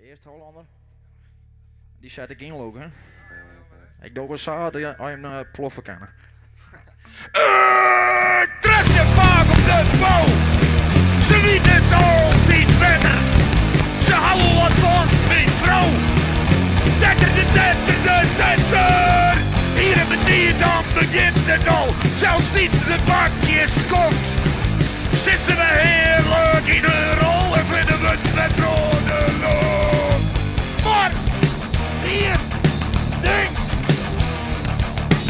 Eerst Hollander. Die zet ik inloggen. Hè? Ik doe wel zo dat je hem ploffen kan. Trek je vaak op de bouw. Ze liet het altijd verder. Ze houden wat van mijn vrouw. Dekker. Hier in mijn dan begint het al. Zelfs niet de bakjes kost. Zitten we heerlijk in de rol en vinden we het met rode lood. Maar hier,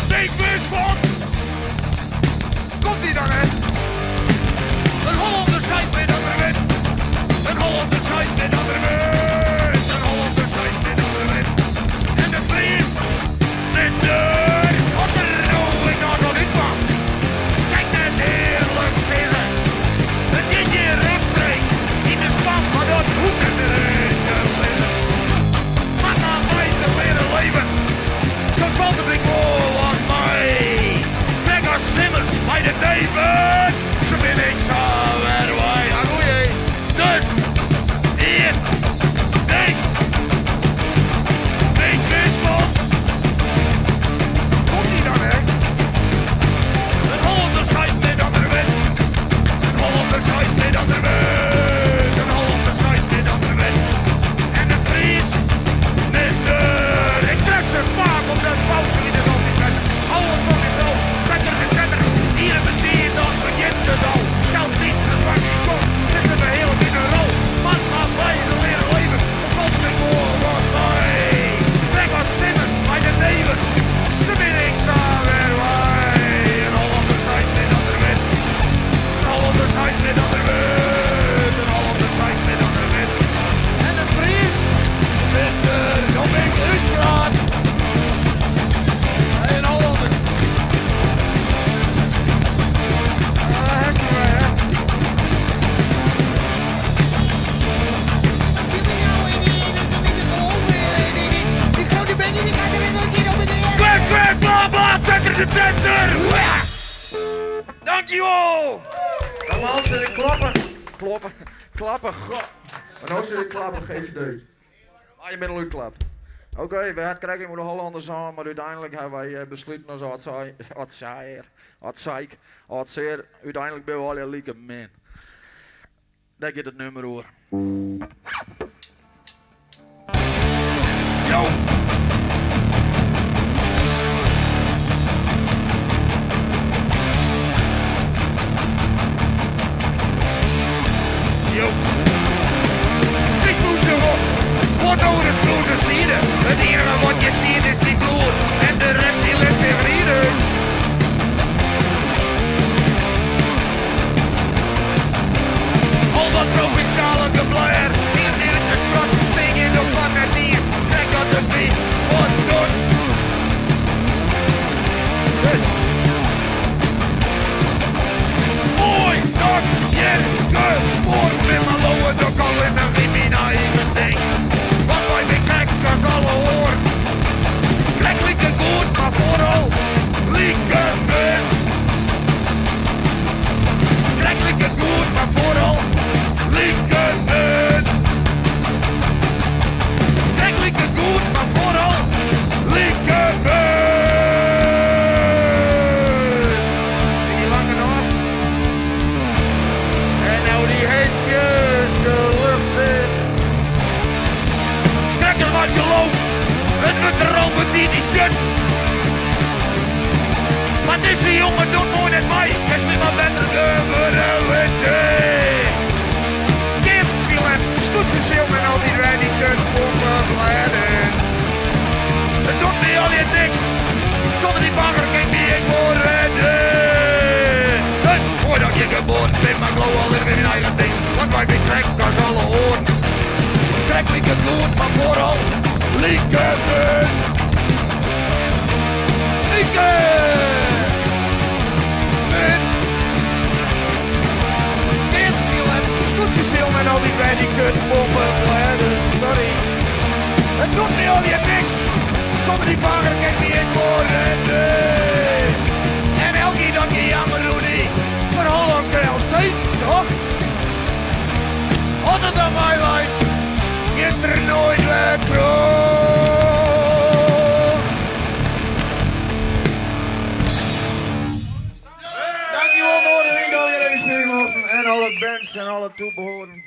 denk bus van. Komt die dan, hè? Een Hollander zijn met andere wet. Een Hollander zijn met andere wet. Een Hollander zijn met andere wet. En de Fries met de andere en dan nog niet van. Kijk naar het heerlijk zitten. Een ditje rechtstreeks in de span van dat hoeken erin te liggen. Maar dan wijze leren leven. Zo valt het ik wel aan mij. Gregor Simmers bij de neven. Zo ben ik zo weer wij. Dus, hier, denk best van. Komt die dan, hè? Een Hollander zijn met andere wet. Een Hollander zijn met andere wet. Een Hollander zijn met andere wet. En de Fries met de... Ik trek ze vaak op de pauze in de altijd met. Holland van die vrouw, trekker. Hier in mijn dier, dan begint het al. Zelfs niet de bakjes komt, zitten we heel in een rol. Man gaat wijzen leren leven, zo valt het voor wat mij. Gregor Simmers bij de neven, ze ben ik zo weer wij. Een Hollander zijn met andere wet. Een Hollander zijn met andere wet. Een Hollander zijn met andere wet. En de Fries met de... Dan ben ik uitpraat. Een Hollander. Wat zit er nou in hier? Dat is niet de volgende. Die grote beentje die gaat er weer nog een keer op de neer. Kwek, bla bla, tetter. Dankjewel. Normaal zit ik klappen, goh. Maar nou zit ik klappen, geef je deuk. Maar je bent een leuk klap. Oké, we hadden krijgen met de Hollanders aan, maar uiteindelijk hebben wij besloten als zeer, uiteindelijk ben we al een lieke man. Daar gaat het nummer hoor. Yo. Yo. Visboezem op. Wat nodig bloeden zie je. Het enige wat je ziet is die vloer. En de rest die let zich niet uit. Al dat provinciale geblair. Hier in het gesprek. Steek je nog van het hier. Trek aan de beat. Wat doet. Dus. Mooi dat je gehoord met mijn lowen. Toch al in een rimina eigen ding. Want wij ben gek als alle hoort. Kijk lieke goed, maar vooral lieke bent. Kijk lieke goed, maar vooral lieke bent. Kijk lieke goed, maar vooral lieke bent. Die lange nog. En nou die heetjes de lucht in. Kijk er wat geloof. Het wordt er al met die shit. Maar deze jongen doet mooi net mij. Is niet maar beter geworden. Kistfilm, scootsensil en al die wij die kunnen onbegeleiden. Het doet me al niet niks. Zonder die bagger kan die ik voor redden. Het hoor dat je geboren bent, maar geloof al in mijn eigen ding. Want wij ben trek als alle hoorn. Trek lieke goed, maar vooral lieke bent. Lieke bent. Kistfilm, scootsensil en al die wij die kunnen onbegeleiden. Sorry. Het doet me al niet niks. Zonder die bagger kan die ik voor redden. En elke dag die jammer Rudy. Voor Hollands Grail steeds, toch? Altijd aan mij lijkt. Je er nooit alle bands en alle toebehoren.